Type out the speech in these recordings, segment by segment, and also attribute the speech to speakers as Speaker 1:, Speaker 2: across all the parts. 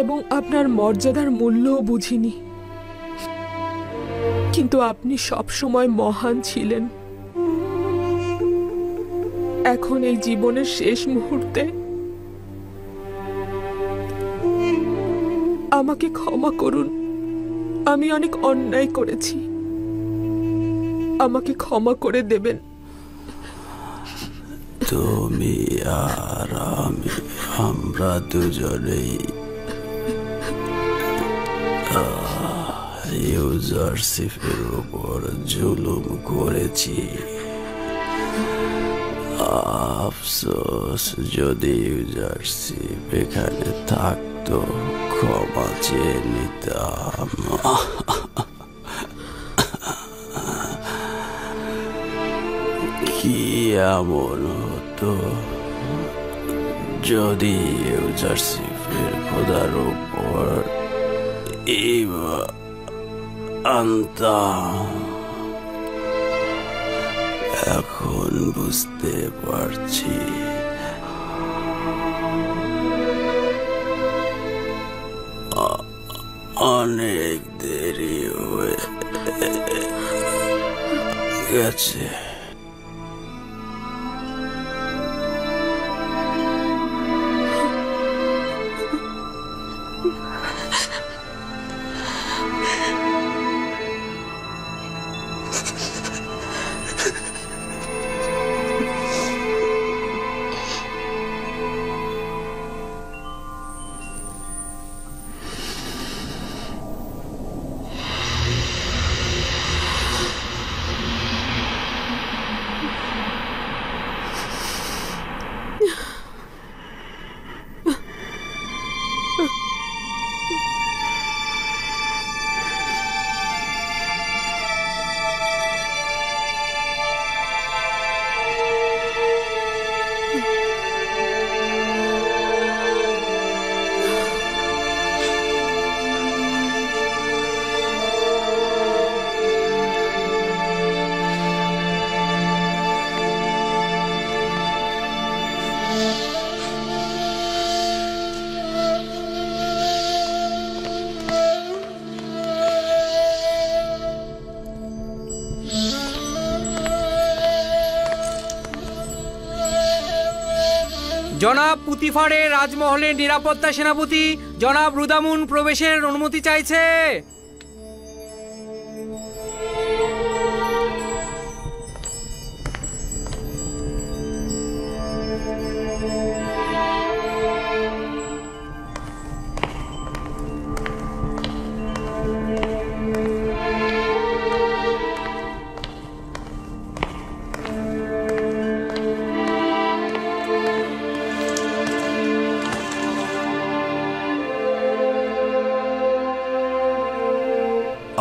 Speaker 1: এবং আপনার মর্যাদার মূল্যও বুঝিনি, কিন্তু আপনি সব সময় মহান ছিলেন। এখন এই জীবনের শেষ মুহূর্তে আমাকে ক্ষমা করুন। আমি অনেক অন্যায় করেছি, আমাকে ক্ষমা করে দেবেন।
Speaker 2: তুমি আর আমরা দুজনেই ইউজারশিপের উপর জুলুম করেছি। আফসোস, যদি ইউজারশিপ এখানে থাকতো ক্ষমা চেয়ে নিতাম। কি এমন হতো যদি ইউজারশিপের খোদার উপর আনতাম? এখন বুঝতে পারছি অনেক দেরি হয়ে গেছে।
Speaker 3: জনাব পুতিফারের রাজমহলের নিরাপত্তা সেনাপতি জনাব রুদামুন প্রবেশের অনুমতি চাইছে।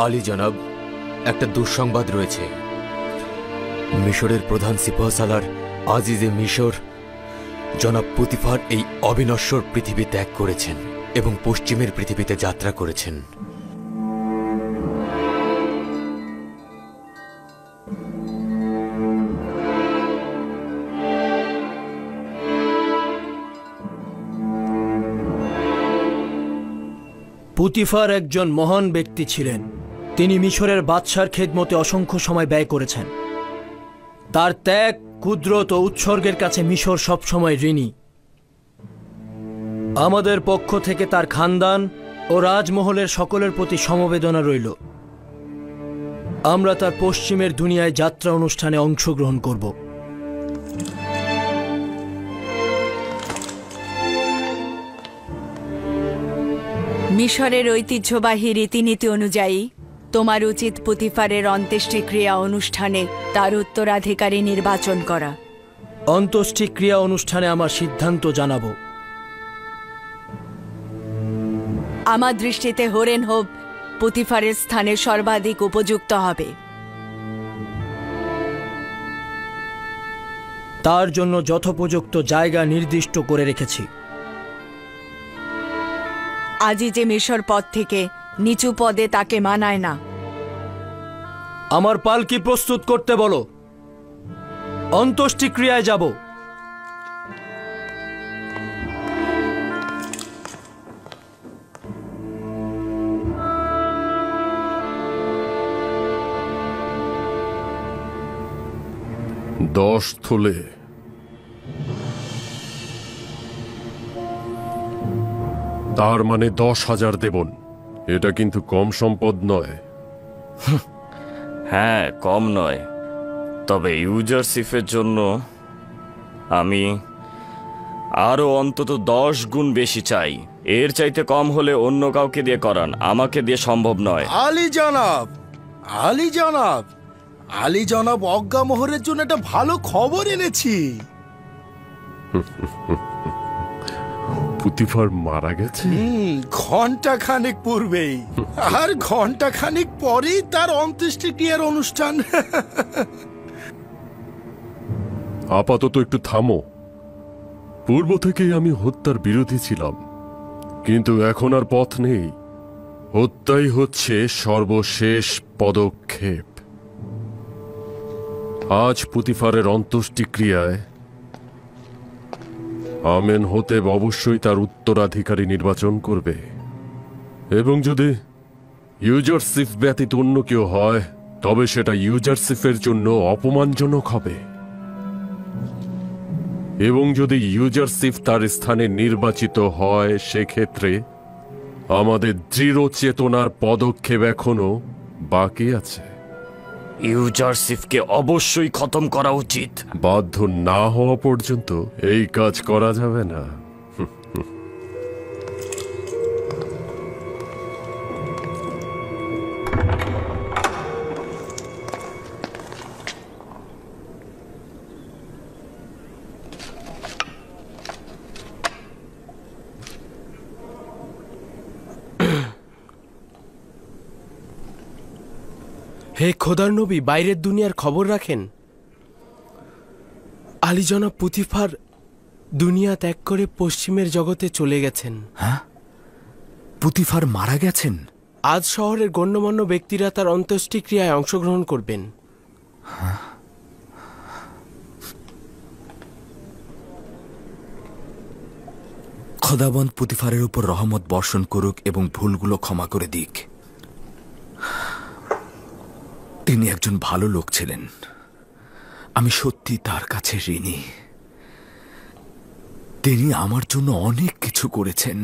Speaker 4: আলী জনাব, একটা দুঃসংবাদ রয়েছে। মিশরের প্রধান সিপাহসালার আজিজে মিশর জনাব পুতিফার এই অবিনশ্বর পৃথিবী ত্যাগ করেছেন এবং পশ্চিমের পৃথিবীতে যাত্রা করেছেন।
Speaker 5: পুতিফার একজন মহান ব্যক্তি ছিলেন। তিনি মিশরের বাদশার খেদমতে অসংখ্য সময় ব্যয় করেছেন। তার ত্যাগ, কুদরত ও উৎসর্গের কাছে মিশর সবসময় ঋণী। আমাদের পক্ষ থেকে তার খানদান ও রাজমহলের সকলের প্রতি সমবেদনা রইল। আমরা তার পশ্চিমের দুনিয়ায় যাত্রা অনুষ্ঠানে অংশগ্রহণ করব।
Speaker 6: মিশরের ঐতিহ্যবাহী রীতিনীতি অনুযায়ী তোমার উচিত পুতিফারের অন্ত্যেষ্টিক্রিয়া অনুষ্ঠানে তার উত্তরাধিকারী নির্বাচন করা।
Speaker 5: অন্ত্যেষ্টিক্রিয়া অনুষ্ঠানে আমার সিদ্ধান্ত জানাবো।
Speaker 6: আমার দৃষ্টিতে হোরেন হোপ পুতিফারের স্থানে সর্বাধিক উপযুক্ত হবে।
Speaker 5: তার জন্য যথোপযুক্ত জায়গা নির্দিষ্ট করে রেখেছি।
Speaker 6: আজই যে মিশর পদ থেকে নিচু পদে তাকে মানায় না।
Speaker 5: আমার পালকি প্রস্তুত করতে বলো, অন্ত্যেষ্টিক্রিয়ায় যাব।
Speaker 7: 10 থলে। তার মানে 10,000 দেবন। এটা কিন্তু কম সম্পদ নয়।
Speaker 8: হ্যাঁ, কম নয়, তবে ইউজারশিপের জন্য আমি আরো অন্তত 10 গুণ বেশি চাই। এর চাইতে কম হলে অন্য কাউকে দিয়ে করান, আমাকে দিয়ে সম্ভব নয়।
Speaker 9: আলী জনাব, আলী জনাব, আলী জনাব অজ্ঞামোহরের জন্য একটা ভালো খবর এনেছি।
Speaker 7: পুতিফার মারা গেছে?
Speaker 9: ঘন্টা খানেক পূর্বেই, আর ঘন্টা খানেক পরেই তার অন্ত্যেষ্টিক্রিয়ার অনুষ্ঠান।
Speaker 7: আপাতত একটু থামো। পূর্ব থেকেই আমি হত্যার বিরোধী ছিলাম, কিন্তু এখন আর পথ নেই। হত্যাই হচ্ছে সর্বশেষ পদক্ষেপ। আজ পুতিফারের অন্ত্যেষ্টিক্রিয়ায় আমেনহোতেব অবশ্যই তার উত্তরাধিকারী নির্বাচন করবে, এবং যদি ইউজারশিপ ব্যতীত অন্য কেউ হয় তবে সেটা ইউজারশিপের জন্য অপমানজনক হবে। এবং যদি ইউজারশিপ তার স্থানে নির্বাচিত হয়, সেক্ষেত্রে আমাদের দৃঢ় চেতনার পদক্ষেপ এখনো বাকি আছে।
Speaker 8: ইউজারশিপকে অবশ্যই খতম করা উচিত।
Speaker 7: বাধ্য না হওয়া পর্যন্ত এই কাজ করা যাবে না।
Speaker 10: হে খোদার নবী, বাইরের দুনিয়ার খবর রাখেন। আলী জনাব পুতিফার দুনিয়া ত্যাগ করে পশ্চিমের জগতে চলে গেছেন।
Speaker 4: হ্যাঁ, পুতিফার মারা গেছেন?
Speaker 10: আজ শহরের গণ্যমান্য ব্যক্তিরা তার অন্ত্যেষ্টিক্রিয়ায় অংশগ্রহণ করবেন।
Speaker 4: খোদাবন্দ পুতিফারের উপর রহমত বর্ষণ করুক এবং ভুলগুলো ক্ষমা করে দিক। তিনি একজন ভালো লোক ছিলেন। আমি সত্যি তার কাছে ঋণী। তিনি আমার জন্য অনেক কিছু করেছেন।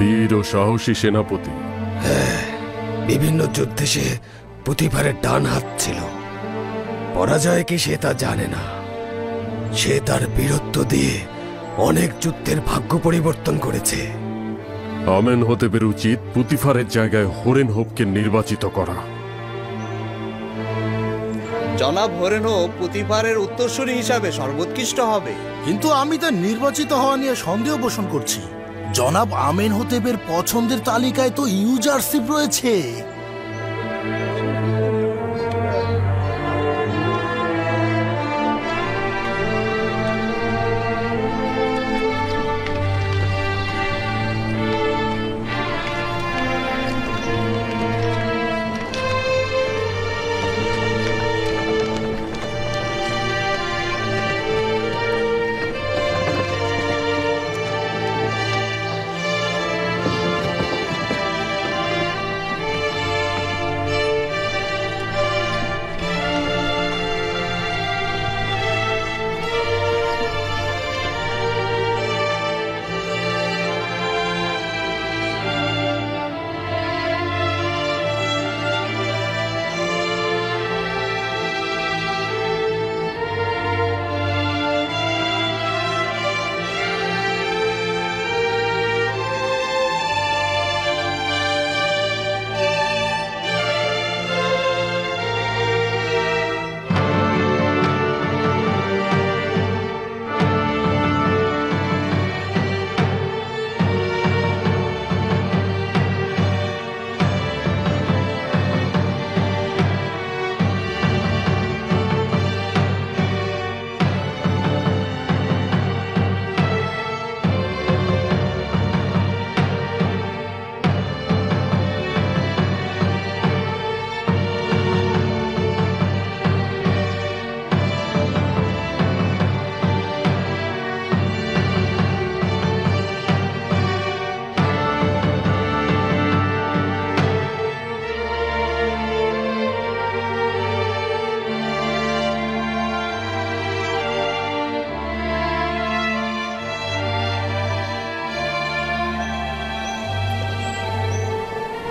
Speaker 7: বীর ও সাহসী সেনাপতি।
Speaker 11: বিভিন্ন যুদ্ধে সে পুতিফারের ডান হাত ছিল। পরাজয় কি সে তা জানে না। সে তার বীরত্ব দিয়ে অনেক যুদ্ধের ভাগ্য পরিবর্তন করেছে।
Speaker 7: আমেনহোতেবের উচিত পুতিফারের জায়গায় হোরেনহোপকে নির্বাচিত করা।
Speaker 12: জনাব হোরেনহোপ পুতিফারের উত্তরসূরি হিসাবে সর্বোৎকৃষ্ট হবে।
Speaker 9: কিন্তু আমি তার নির্বাচিত হওয়া নিয়ে সন্দেহ পোষণ করছি। জনাব আমেনহোতেবের পছন্দের তালিকায় তো ইউজারশিপ রয়েছে।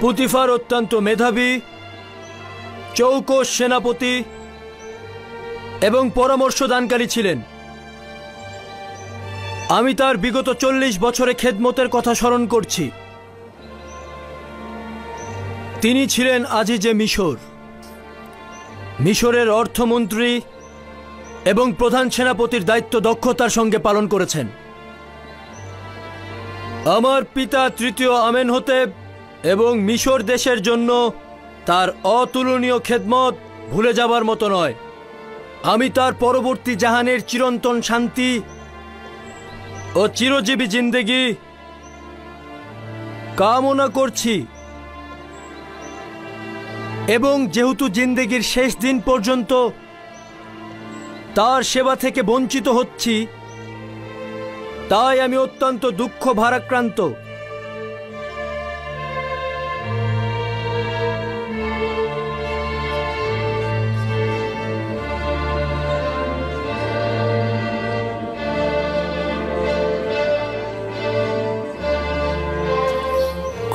Speaker 5: পুতিফার অত্যন্ত মেধাবী, চৌকস সেনাপতি এবং পরামর্শদানকারী ছিলেন। আমি তার বিগত 40 বছরে খেদমতের কথা স্মরণ করছি। তিনি ছিলেন আজিজে মিশর, মিশরের অর্থমন্ত্রী এবং প্রধান সেনাপতির দায়িত্ব দক্ষতার সঙ্গে পালন করেছেন। আমার পিতা তৃতীয় আমেনহোতেব এবং মিশর দেশের জন্য তার অতুলনীয় খেদমত ভুলে যাবার মতো নয়। আমি তার পরবর্তী জাহানের চিরন্তন শান্তি ও চিরজীবী জিন্দেগি কামনা করছি, এবং যেহেতু জিন্দেগির শেষ দিন পর্যন্ত তার সেবা থেকে বঞ্চিত হচ্ছি, তাই আমি অত্যন্ত দুঃখ ভারাক্রান্ত।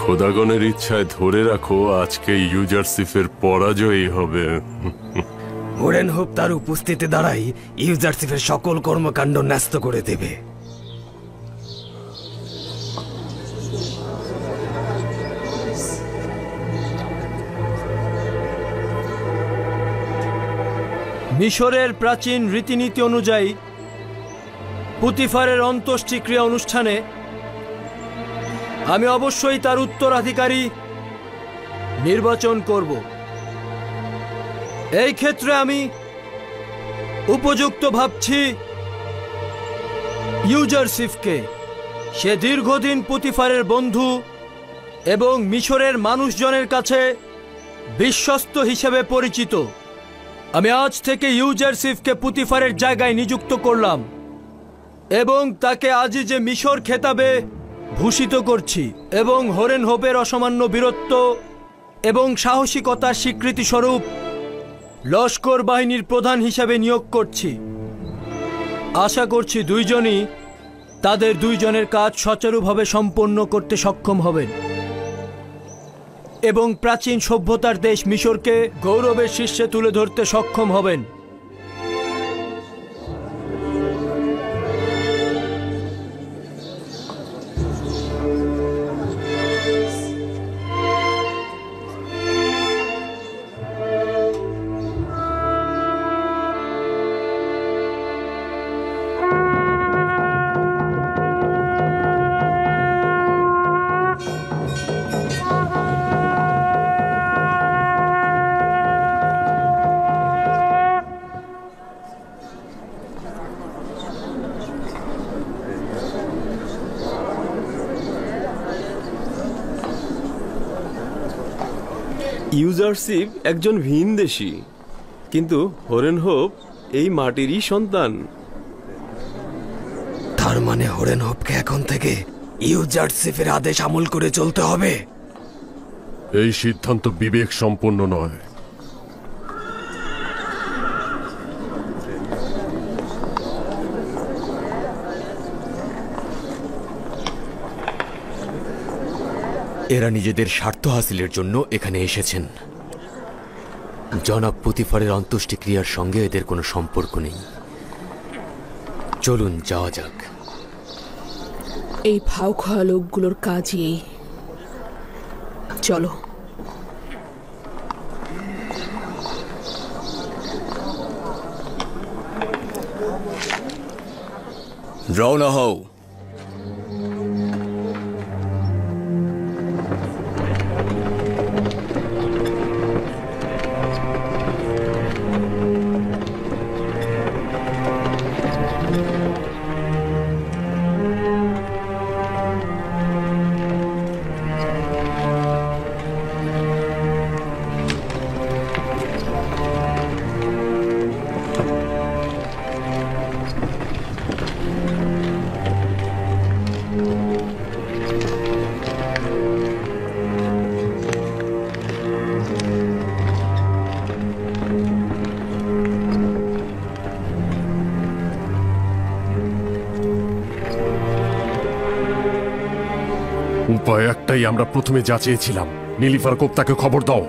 Speaker 7: খোদাগণের ইচ্ছায় ধরে রাখো, আজকে ইউজারসিফের পরাজয়ই হবে।
Speaker 11: হোরেনহোপ তার উপস্থিতি দ্বারাই ইউজারসিফের সকল কর্মকাণ্ড ন্যস্ত করে দেবে।
Speaker 5: মিশরের প্রাচীন রীতিনীতি অনুযায়ী পুতিফারের অন্ত্যেষ্টিক্রিয়া অনুষ্ঠানে আমি অবশ্যই তার উত্তরাধিকারী নির্বাচন করব। এই ক্ষেত্রে আমি উপযুক্ত ভাবছি ইউজারসিফকে। সে দীর্ঘদিন পুতিফারের বন্ধু এবং মিশরের মানুষজনের কাছে বিশ্বস্ত হিসেবে পরিচিত। আমি আজ থেকে ইউজারসিফকে পুতিফারের জায়গায় নিযুক্ত করলাম এবং তাকে আজিজে মিশর খেতাবে ভূষিত করছি, এবং হোরেনহোপের অসামান্য বীরত্ব এবং সাহসিকতার স্বীকৃতি স্বরূপ লস্কর বাহিনীর প্রধান হিসাবে নিয়োগ করছি। আশা করছি দুইজনই তাদের দুইজনের কাজ সুচারুভাবে সম্পন্ন করতে সক্ষম হবেন এবং প্রাচীন সভ্যতার দেশ মিশরকে গৌরবের শীর্ষে তুলে ধরতে সক্ষম হবেন।
Speaker 1: ইউজারসিফ একজন ভিনদেশী, কিন্তু হোরেনহোপ এই মাটিরই সন্তান।
Speaker 11: তার মানে হোরেনহোপকে এখন থেকে ইউজারসিফের আদেশ আমল করে চলতে হবে।
Speaker 7: এই সিদ্ধান্ত বিবেক সম্পন্ন নয়।
Speaker 4: এরা নিজেদের স্বার্থ হাসিলের জন্য এখানে এসেছেন। জনাব পুতিফারের অন্ত্যেষ্টিক্রিয়ার সঙ্গে এদের কোনো সম্পর্ক নেই। চলুন যাওয়া যাক।
Speaker 13: এই ভাও খাওয়া লোকগুলোর কাজই। চলো।
Speaker 4: রওনা হও।
Speaker 7: উপায় একটাই, আমরা প্রথমে যা চেয়েছিলাম নীলিফার কোপ্তাকে খবর দাও।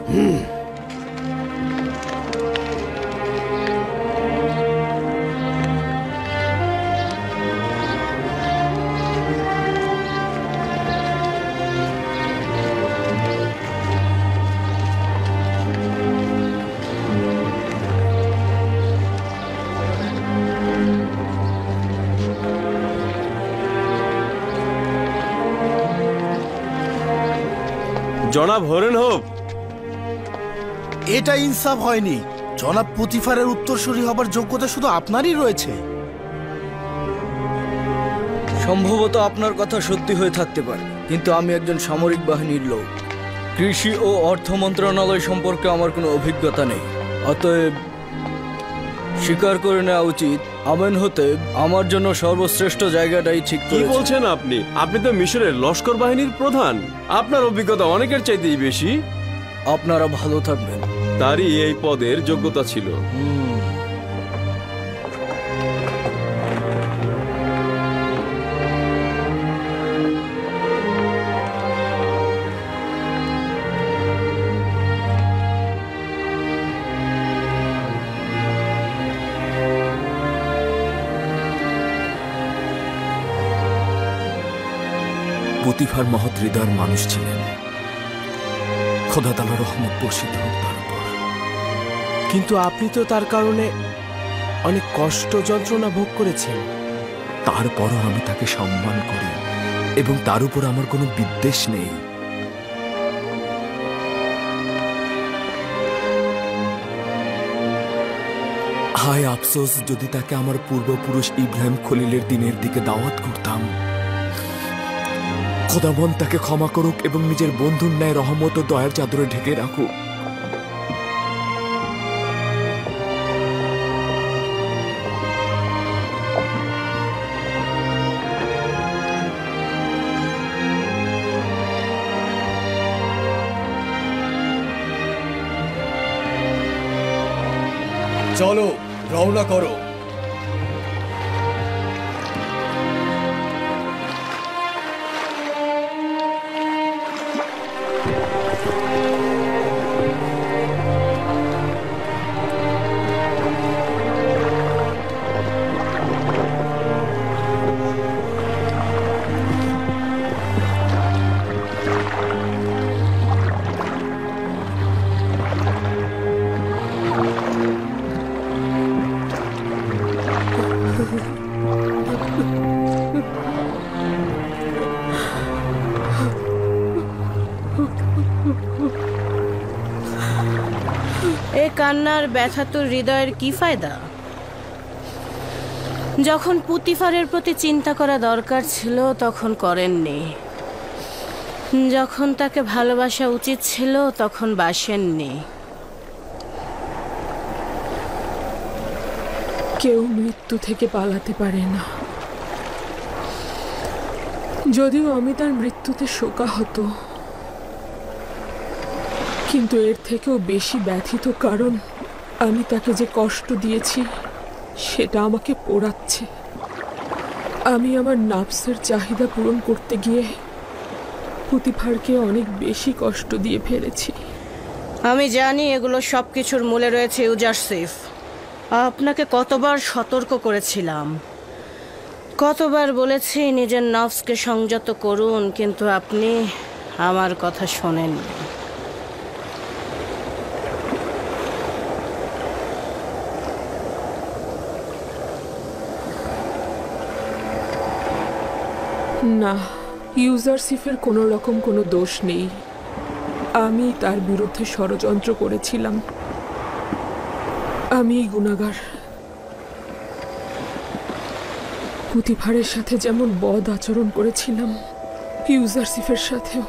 Speaker 1: জনাব হরেন হোপ,
Speaker 9: এটা ইনসাফ হয়নি। জনাব পুতিফারের উত্তরসূরি হবার যোগ্যতা শুধু আপনারই রয়েছে।
Speaker 5: সম্ভবত আপনার কথা সত্যি হয়ে থাকতে পারে, কিন্তু আমি একজন সামরিক বাহিনীর লোক। কৃষি ও অর্থ মন্ত্রণালয় সম্পর্কে আমার কোনো অভিজ্ঞতা নেই। অতএব স্বীকার করে নেওয়া উচিত আমেনহোতেব আমার জন্য সর্বশ্রেষ্ঠ জায়গাটাই ঠিক
Speaker 1: কি বলছেন আপনি? আপনি তো মিশরের লস্কর বাহিনীর প্রধান, আপনার অভিজ্ঞতা অনেকের চাইতেই বেশি।
Speaker 5: আপনারা ভালো থাকবেন।
Speaker 1: তারই এই পদের যোগ্যতা ছিল।
Speaker 4: পুতিফার মহৎ হৃদয়ের মানুষ ছিলেন। খোদা তাআলার রহমত বর্ষিত হোক তার উপর।
Speaker 10: কিন্তু আপনি তো তার কারণে অনেক কষ্ট যন্ত্রণা ভোগ করেছেন।
Speaker 4: তারপরও আমি তাকে সম্মান করি এবং তার উপর আমার কোনো বিদ্বেষ নেই। হায় আফসোস যদি তাকে আমার পূর্বপুরুষ ইব্রাহিম খলিলের দিনের দিকে দাওয়াত করতাম। খোদাবন তাকে ক্ষমা করুক এবং নিজের বন্ধুর ন্যায় রহমত ও দয়ার চাদরে ঢেকে রাখুক।
Speaker 5: চলো রওনা করো।
Speaker 14: এ কান্নার ব্যথা তোর হৃদয়ের কি ফায়দা? যখন পুতিফারের প্রতি চিন্তা করা দরকার ছিল তখন করেননি, যখন তাকে ভালোবাসা উচিত ছিল তখন বাসেননি।
Speaker 13: কেউ মৃত্যু থেকে পালাতে পারে না। যদিও আমি তার মৃত্যুতে শোকাহত, কিন্তু এর থেকেও বেশি ব্যথিত, কারণ আমি তাকে যে কষ্ট দিয়েছি সেটা আমাকে পোড়াচ্ছে। আমি আমার নাফসের চাহিদা পূরণ করতে গিয়ে পুতিফারকে অনেক বেশি কষ্ট দিয়ে ফেলেছি।
Speaker 14: আমি জানি এগুলো সবকিছুর মূলে রয়েছে ইউজারসিফ। আপনাকে কতবার সতর্ক করেছিলাম, কতবার বলেছি নিজের নফসকে সংযত করুন, কিন্তু আপনি আমার কথা শোনেননি।
Speaker 13: না, ইউজারসিফের কোনো রকম কোনো দোষ নেই। আমি তার বিরুদ্ধে ষড়যন্ত্র করেছিলাম। আমি গুনাহগার। পুতিফারের সাথে যেমন বদ আচরণ করেছিলাম, ইউজারসিফের সাথেও।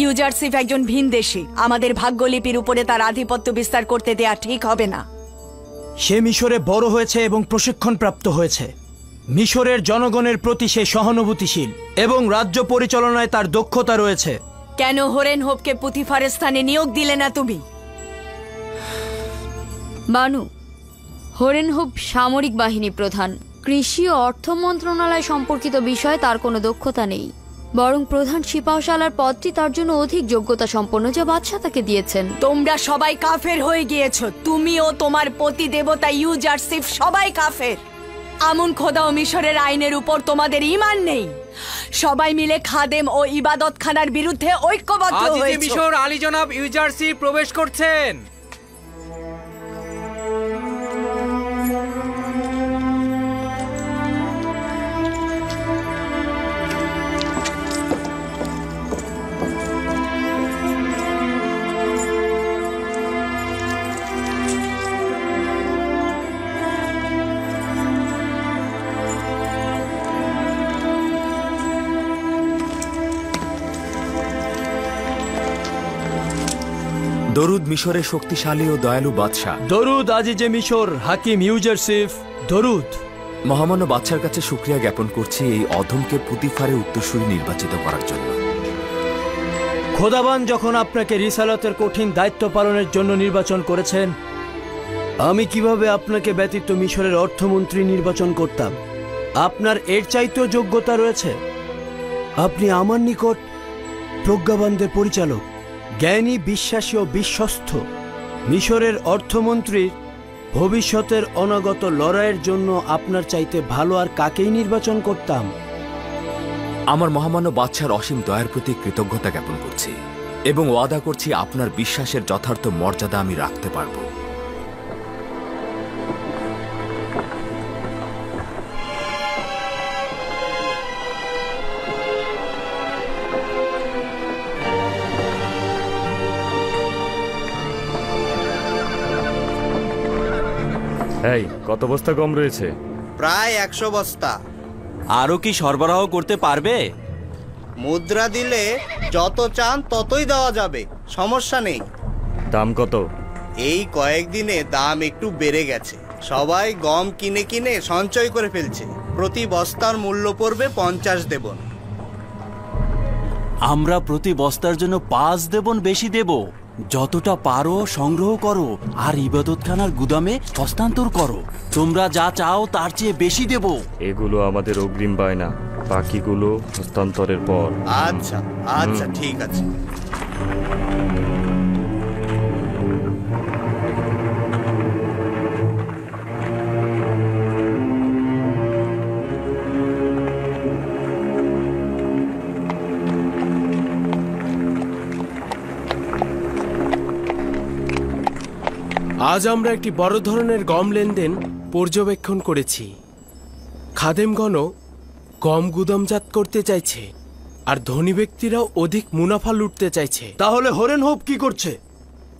Speaker 6: ইউজারসিফ একজন ভিনদেশী। আমাদের ভাগ্যলিপির উপরে তার আধিপত্য বিস্তার করতে দেয়া ঠিক হবে না।
Speaker 5: সে মিশরে বড় হয়েছে এবং প্রশিক্ষণ প্রাপ্ত হয়েছে। মিশরের জনগণের প্রতি সে সহানুভূতিশীল এবং রাজ্য পরিচালনায় তার দক্ষতা রয়েছে।
Speaker 6: কেন হরেন হোপকে পুতিফারের স্থানে নিয়োগ দিলে না তুমি?
Speaker 15: বানু, হরেন হোপ সামরিক বাহিনী প্রধান। কৃষি ও অর্থ মন্ত্রণালয় সম্পর্কিত বিষয়ে তার কোনো দক্ষতা নেই, বরং প্রধান সিপাহসালার পদটি তার জন্য অধিক যোগ্যতা সম্পন্ন, যা বাদশাহ তাকে দিয়েছেন।
Speaker 6: তোমরা সবাই কাফের হয়ে গিয়েছো। তুমি ও তোমার পতি দেবতা ইউজারসিফ সবাই কাফের। আমুন খোদা ও মিশরের আইনের উপর তোমাদের ঈমান নেই। সবাই মিলে খাদেম ও ইবাদতখানার বিরুদ্ধে ঐক্যবদ্ধ
Speaker 3: আজিজে
Speaker 6: হয়েছে।
Speaker 3: মিশর আলী জনাব ইউজারসিফ প্রবেশ করছেন।
Speaker 4: দরুদ মিশরের শক্তিশালী ও দয়ালু বাদশাহ।
Speaker 5: দরুদ আজিজে মিশর হাকিম ইউজারসিফ। দরুদ।
Speaker 4: মহামান্য বাদশার কাছে শুকরিয়া জ্ঞাপন করছি এই অধমকে পুতিফারে উত্তরসূরি নির্বাচিত করার জন্য।
Speaker 5: খোদাবান যখন আপনাকে রিসালাতের কঠিন দায়িত্ব পালনের জন্য নির্বাচন করেছেন, আমি কিভাবে আপনাকে ব্যতীত মিশরের অর্থমন্ত্রী নির্বাচন করতাম? আপনার এর চাইতেও যোগ্যতা রয়েছে। আপনি আমার নিকট প্রজ্ঞাবানদের পরিচালক, জ্ঞানী, বিশ্বাসী ও বিশ্বস্ত। মিশরের অর্থমন্ত্রীর ভবিষ্যতের অনাগত লড়াইয়ের জন্য আপনার চাইতে ভালো আর কাকেই নির্বাচন করতাম?
Speaker 4: আমার মহামান্য বাদশার অসীম দয়ার প্রতি কৃতজ্ঞতা জ্ঞাপন করছি এবং ওয়াদা করছি আপনার বিশ্বাসের যথার্থ মর্যাদা আমি রাখতে পারব।
Speaker 8: এই কত বস্তা গম রয়েছে?
Speaker 12: প্রায় 100 বস্তা।
Speaker 16: আরো কি সরবরাহ করতে পারবে?
Speaker 12: মুদ্রা দিলে যত চান ততই দেওয়া যাবে, সমস্যা নেই।
Speaker 8: দাম কত?
Speaker 12: এই কয়েকদিনে দাম একটু বেড়ে গেছে। সবাই গম কিনে কিনে সঞ্চয় করে ফেলছে। প্রতি বস্তার মূল্য পড়বে 50 দেবন।
Speaker 16: আমরা প্রতি বস্তার জন্য 5 দেবন বেশি দেব। যতটা পারো সংগ্রহ করো আর ইবাদতখানার গুদামে হস্তান্তর করো। তোমরা যা চাও তার চেয়ে বেশি দেব।
Speaker 8: এগুলো আমাদের অগ্রিম বায়না, বাকিগুলো হস্তান্তরের পর।
Speaker 12: আচ্ছা আচ্ছা, ঠিক আছে।
Speaker 10: আজ আমরা একটি বড় ধরনের গম লেনদেন পর্যবেক্ষণ করেছি। খাদেমগণও গম গুদামজাত করতে চাইছে আর ধনী ব্যক্তিরাও অধিক মুনাফা লুটতে চাইছে।
Speaker 5: তাহলে হরেনহোপ কি করছে?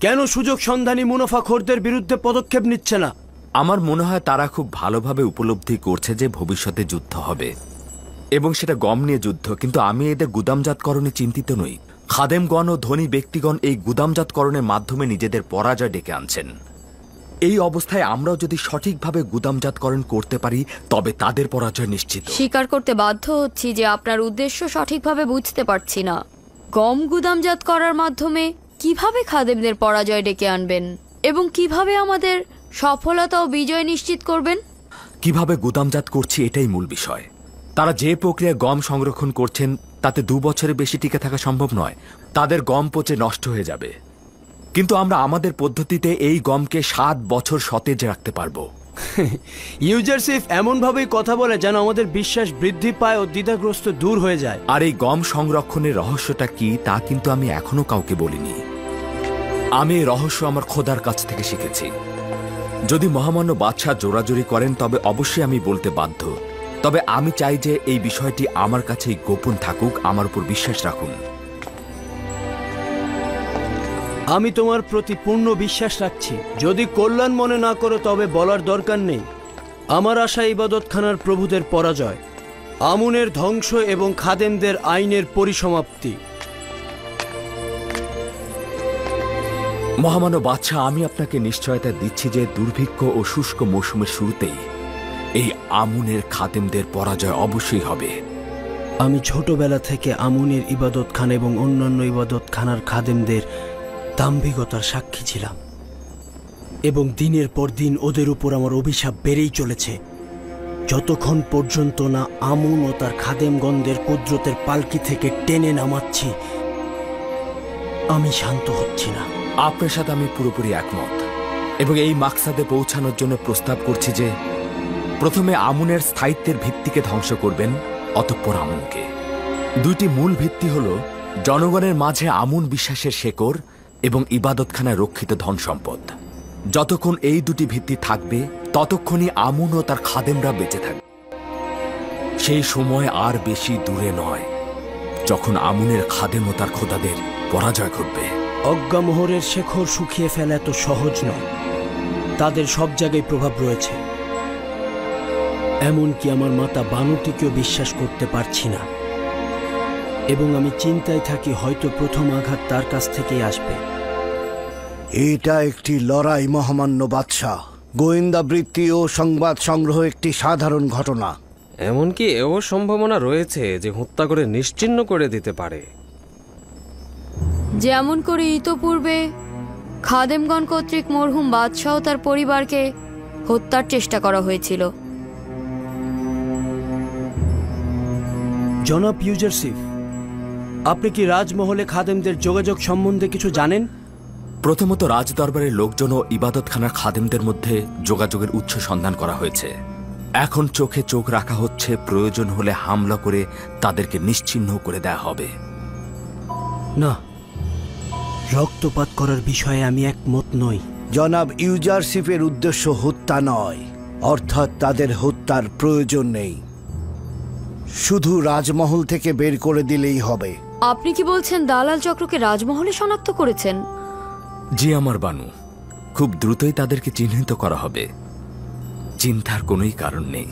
Speaker 5: কেন সুযোগ সন্ধানী মুনাফাখোরদের বিরুদ্ধে পদক্ষেপ নিচ্ছে না?
Speaker 4: আমার মনে হয় তারা খুব ভালোভাবে উপলব্ধি করছে যে ভবিষ্যতে যুদ্ধ হবে এবং সেটা গম নিয়ে যুদ্ধ। কিন্তু আমি এদের গুদামজাতকরণে চিন্তিত নই। খাদেমগণ ও ধনী ব্যক্তিগণ এই গুদামজাতকরণের মাধ্যমে নিজেদের পরাজয় ডেকে আনছেন। এই অবস্থায় আমরাও যদি সঠিকভাবে গুদামজাতকরণ করতে পারি তবে তাদের পরাজয় নিশ্চিত।
Speaker 15: স্বীকার করতে বাধ্য হচ্ছি যে আপনার উদ্দেশ্য সঠিকভাবে বুঝতে পারছি না। গম গুদামজাত করার মাধ্যমে কিভাবে খাদেমদের পরাজয় ডেকে আনবেন এবং কিভাবে আমাদের সফলতা ও বিজয় নিশ্চিত করবেন?
Speaker 4: কিভাবে গুদামজাত করছি এটাই মূল বিষয়। তারা যে প্রক্রিয়ায় গম সংরক্ষণ করছেন তাতে 2 বছরের বেশি টিকে থাকা সম্ভব নয়। তাদের গম পচে নষ্ট হয়ে যাবে, কিন্তু আমরা আমাদের পদ্ধতিতে এই গমকে 7 বছর সতেজ রাখতে পারবো।
Speaker 5: ইউজারসিফ এমনভাবেই কথা বলে যেন আমাদের বিশ্বাস বৃদ্ধি পায় ও দ্বিধাগ্রস্ত দূর হয়ে যায়।
Speaker 4: আর এই গম সংরক্ষণের রহস্যটা কি তা কিন্তু আমি এখনো কাউকে বলিনি। আমি এই রহস্য আমার খোদার কাছ থেকে শিখেছি। যদি মহামান্য বাদশাহ জোরাজোরি করেন তবে অবশ্যই আমি বলতে বাধ্য। তবে আমি চাই যে এই বিষয়টি আমার কাছেই গোপন থাকুক। আমার উপর বিশ্বাস রাখুন।
Speaker 5: আমি তোমার প্রতি পূর্ণ বিশ্বাস রাখছি। যদি কল্যাণ মনে না করো তবে বলার দরকার নেই। আমার আশা ইবাদতখানার প্রভুদের পরাজয়, আমুনের ধ্বংস এবং খাদেমদের আইনের পরিসমাপ্তি।
Speaker 4: মহামান্য বাদশাহ, আমি আপনাকে নিশ্চয়তা দিচ্ছি যে দুর্ভিক্ষ ও শুষ্ক মৌসুমের শুরুতেই এই আমুনের খাদেমদের পরাজয় অবশ্যই হবে।
Speaker 5: আমি ছোটবেলা থেকে আমুনের ইবাদতখানা এবং অন্যান্য ইবাদতখানার খাদেমদের দাম্ভিকতার সাক্ষী ছিলাম এবং দিনের পর দিন ওদের উপর আমার অভিশাপ বেড়েই চলেছে।
Speaker 17: যতক্ষণ পর্যন্ত না আমুন ও তার খাদেমগণদের কুদরতের পালকি থেকে টেনে নামাচ্ছি, আমি শান্ত হচ্ছি না।
Speaker 18: আপনার সাথে আমি পুরোপুরি একমত এবং এই মাকসাদে পৌঁছানোর জন্য প্রস্তাব করছি যে প্রথমে আমুনের স্থায়িত্বের ভিত্তিকে ধ্বংস করবেন, অতঃপর আমুনকে। দুইটি মূল ভিত্তি হল জনগণের মাঝে আমুন বিশ্বাসের শেকড় এবং ইবাদতখানায় রক্ষিত ধন সম্পদ। যতক্ষণ এই দুটি ভিত্তি থাকবে ততক্ষণই আমুন ও তার খাদেমরা বেঁচে থাকবে। সেই সময় আর বেশি দূরে নয় যখন আমুনের খাদেম ও তার খোদাদের পরাজয় ঘটবে।
Speaker 17: অজ্ঞামোহরের শেখর শুকিয়ে ফেলা এত সহজ নয়। তাদের সব জায়গায় প্রভাব রয়েছে। এমনকি আমার মাতা বানুটিকেও বিশ্বাস করতে পারছি না এবং আমি চিন্তায় থাকি হয়তো প্রথম আঘাত তার কাছ থেকেই আসবে।
Speaker 19: এটা একটি লড়াই মহামান্য বাদশাহ। গোয়েন্দা বৃত্তি ও সংবাদ সংগ্রহ একটি সাধারণ ঘটনা।
Speaker 20: এমনকি এও সম্ভাবনা রয়েছে যে হত্যা করে নিশ্চিহ্ন করে দিতে পারে।
Speaker 15: যেমন করে ইতোপূর্বে খাদেমগণ কর্তৃক মরহুম বাদশাহ তার পরিবারকে হত্যার চেষ্টা করা হয়েছিল।
Speaker 17: জনাব ইউজারসিফ, আপনি কি রাজমহলে খাদেমদের যোগাযোগ সম্বন্ধে কিছু জানেন?
Speaker 18: প্রথমত রাজদরবারের লোকজন ও ইবাদতখানার খাদেমদের মধ্যে যোগাযোগের উৎস সন্ধান করা হয়েছে। এখন চোখে চোখ রাখা হচ্ছে, প্রয়োজন হলে হামলা করে তাদেরকে নিশ্চিহ্ন করে দেয়া হবে।
Speaker 17: না, রক্তপাত করার বিষয়ে আমি একমত নই।
Speaker 19: জনাব ইউজারসিফের উদ্দেশ্য হত্যা নয়, অর্থাৎ তাদের হত্যার প্রয়োজন নেই। শুধু রাজমহল থেকে বের করে দিলেই হবে।
Speaker 15: আপনি কি বলছেন দালাল চক্রকে রাজমহলে শনাক্ত করেছেন?
Speaker 18: জি আমার বানু, খুব দ্রুতই তাদেরকে চিহ্নিত করা হবে। চিন্তার কোনোই কারণ নেই।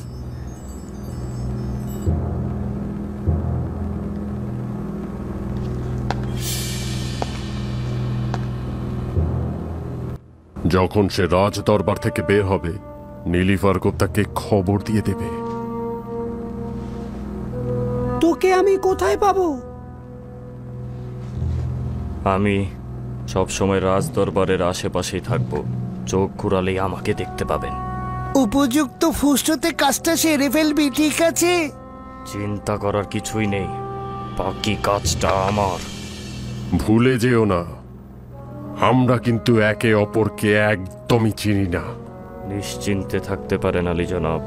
Speaker 7: যখন সে রাজ দরবার থেকে বের হবে, নীলিফার তাকে খবর দিয়ে দেবে।
Speaker 17: তোকে আমি কোথায় পাবো?
Speaker 8: আমি সবসময় রাজ দরবারের আশেপাশেই থাকবো। চোখ ঘুরালেই আমাকে দেখতে পাবেন।
Speaker 19: উপযুক্ত ফুসতে কাজটা সেরে ফেলবি, ঠিক আছে?
Speaker 8: চিন্তা করার কিছুই নেই, বাকি কাজটা আমার।
Speaker 7: ভুলে যেও না, আমরা কিন্তু একে অপরকে একদমই চিনি না।
Speaker 8: নিশ্চিন্তে থাকতে পারেন আলী জনাব।